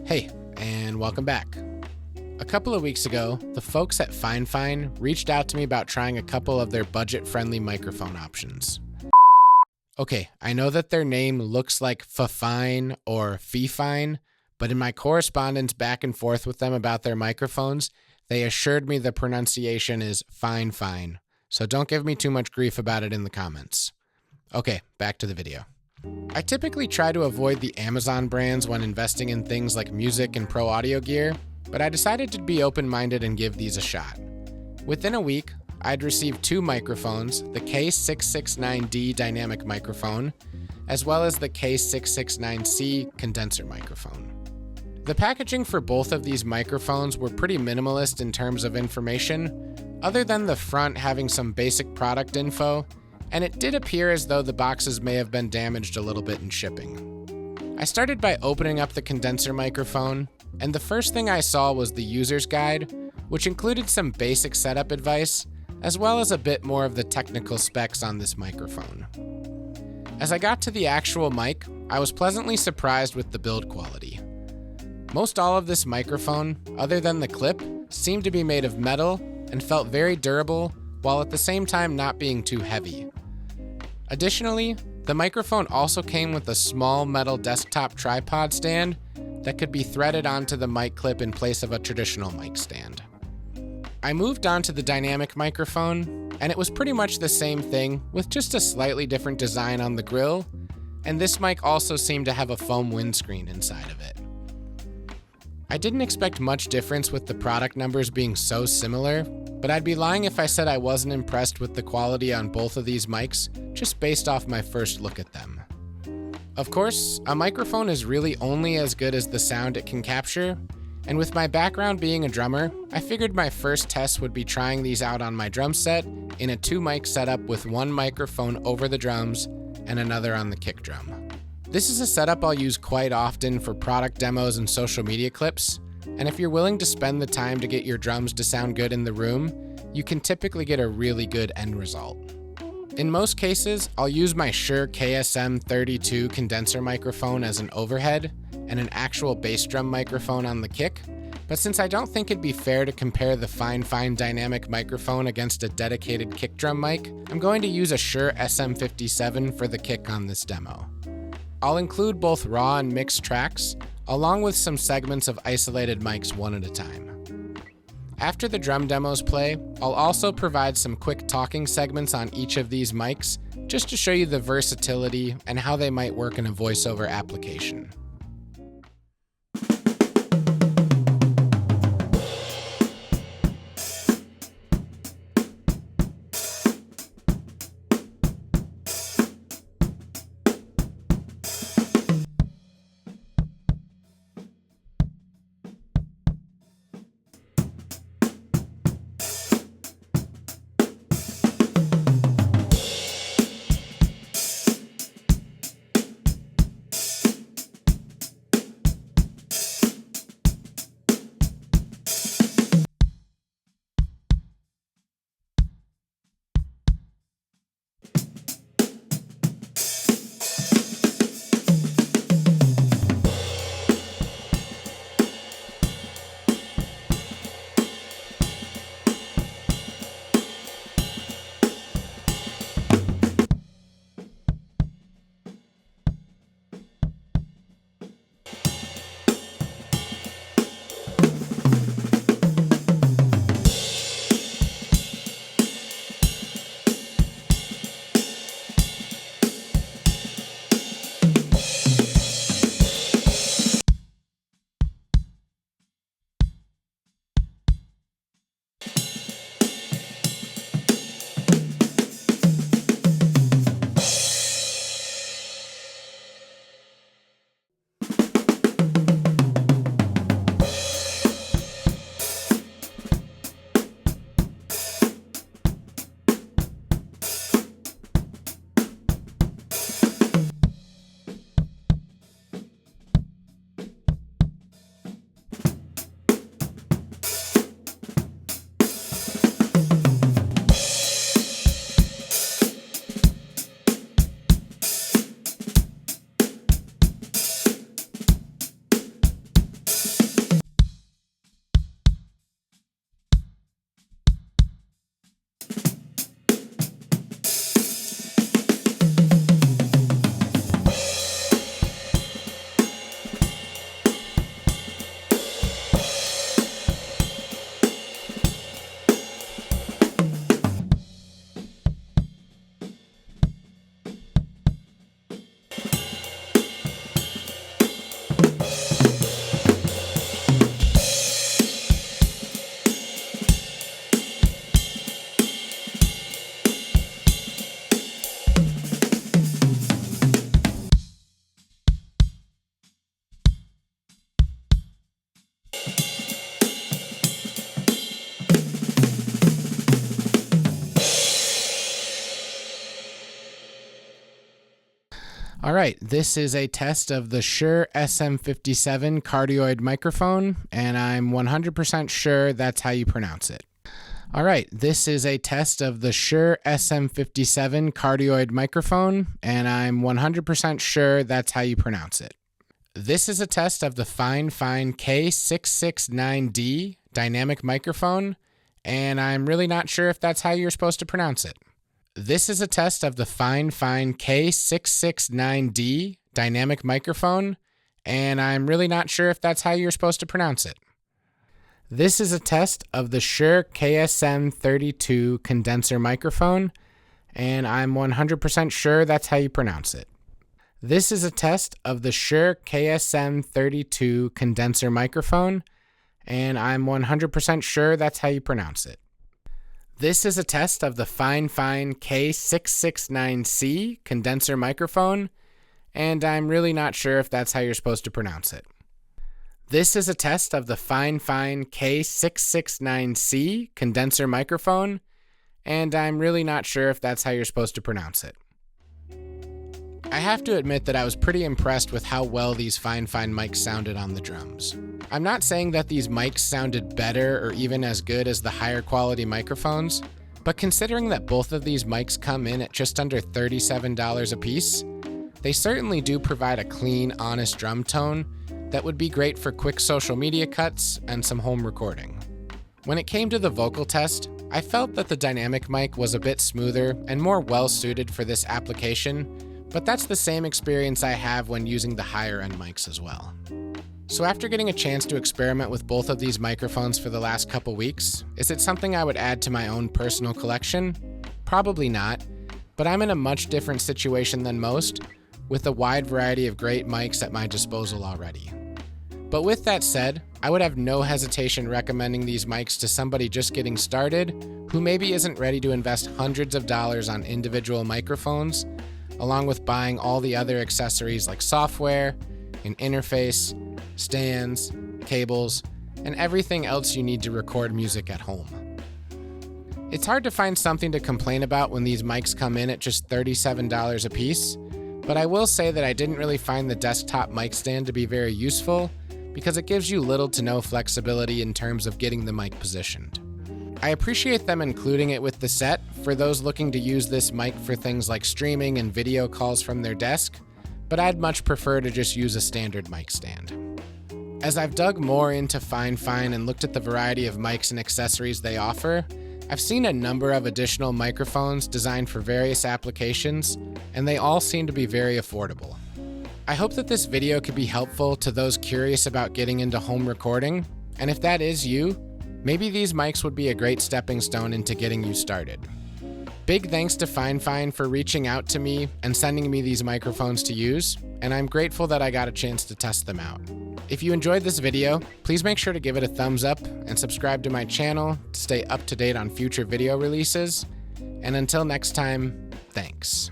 Hey, and welcome back. A couple of weeks ago, the folks at Fifine reached out to me about trying a couple of their budget-friendly microphone options. Okay, I know that their name looks like Fifine or Fifine, but in my correspondence back and forth with them about their microphones, they assured me the pronunciation is fine, so don't give me too much grief about it in the comments. Okay, back to the video. I typically try to avoid the Amazon brands when investing in things like music and pro audio gear, but I decided to be open-minded and give these a shot. Within a week, I'd received two microphones, the K669D dynamic microphone, as well as the K669C condenser microphone. The packaging for both of these microphones were pretty minimalist in terms of information, other than the front having some basic product info, and it did appear as though the boxes may have been damaged a little bit in shipping. I started by opening up the condenser microphone, and the first thing I saw was the user's guide, which included some basic setup advice, as well as a bit more of the technical specs on this microphone. As I got to the actual mic, I was pleasantly surprised with the build quality. Most all of this microphone, other than the clip, seemed to be made of metal and felt very durable, while at the same time not being too heavy. Additionally, the microphone also came with a small metal desktop tripod stand that could be threaded onto the mic clip in place of a traditional mic stand. I moved on to the dynamic microphone, and it was pretty much the same thing with just a slightly different design on the grill, and this mic also seemed to have a foam windscreen inside of it. I didn't expect much difference with the product numbers being so similar, but I'd be lying if I said I wasn't impressed with the quality on both of these mics, just based off my first look at them. Of course, a microphone is really only as good as the sound it can capture, and with my background being a drummer, I figured my first test would be trying these out on my drum set in a 2-mic setup with one microphone over the drums and another on the kick drum. This is a setup I'll use quite often for product demos and social media clips, and if you're willing to spend the time to get your drums to sound good in the room, you can typically get a really good end result. In most cases, I'll use my Shure KSM32 condenser microphone as an overhead and an actual bass drum microphone on the kick, but since I don't think it'd be fair to compare the Fifine dynamic microphone against a dedicated kick drum mic, I'm going to use a Shure SM57 for the kick on this demo. I'll include both raw and mixed tracks, along with some segments of isolated mics one at a time. After the drum demos play, I'll also provide some quick talking segments on each of these mics, just to show you the versatility and how they might work in a voiceover application. All right, this is a test of the Shure SM57 cardioid microphone, and I'm 100% sure that's how you pronounce it. All right, this is a test of the Shure SM57 cardioid microphone, and I'm 100% sure that's how you pronounce it. This is a test of the Fifine K669D dynamic microphone, and I'm really not sure if that's how you're supposed to pronounce it. This is a test of the Fifine K669D dynamic microphone, and I'm really not sure if that's how you're supposed to pronounce it. This is a test of the Shure KSM32 condenser microphone, and I'm 100% sure that's how you pronounce it. This is a test of the Shure KSM32 condenser microphone, and I'm 100% sure that's how you pronounce it. This is a test of the Fifine K669C condenser microphone, and I'm really not sure if that's how you're supposed to pronounce it. This is a test of the Fifine K669C condenser microphone, and I'm really not sure if that's how you're supposed to pronounce it. I have to admit that I was pretty impressed with how well these Fifine mics sounded on the drums. I'm not saying that these mics sounded better or even as good as the higher quality microphones, but considering that both of these mics come in at just under $37 a piece, they certainly do provide a clean, honest drum tone that would be great for quick social media cuts and some home recording. When it came to the vocal test, I felt that the dynamic mic was a bit smoother and more well-suited for this application, but that's the same experience I have when using the higher end mics as well. So after getting a chance to experiment with both of these microphones for the last couple weeks, is it something I would add to my own personal collection? Probably not, but I'm in a much different situation than most, with a wide variety of great mics at my disposal already. But with that said, I would have no hesitation recommending these mics to somebody just getting started who maybe isn't ready to invest hundreds of dollars on individual microphones, along with buying all the other accessories like software, an interface, stands, cables, and everything else you need to record music at home. It's hard to find something to complain about when these mics come in at just $37 a piece, but I will say that I didn't really find the desktop mic stand to be very useful because it gives you little to no flexibility in terms of getting the mic positioned. I appreciate them including it with the set for those looking to use this mic for things like streaming and video calls from their desk, but I'd much prefer to just use a standard mic stand. As I've dug more into Fifine and looked at the variety of mics and accessories they offer, I've seen a number of additional microphones designed for various applications, and they all seem to be very affordable. I hope that this video could be helpful to those curious about getting into home recording, and if that is you, maybe these mics would be a great stepping stone into getting you started. Big thanks to Fifine for reaching out to me and sending me these microphones to use, and I'm grateful that I got a chance to test them out. If you enjoyed this video, please make sure to give it a thumbs up and subscribe to my channel to stay up to date on future video releases. And until next time, thanks.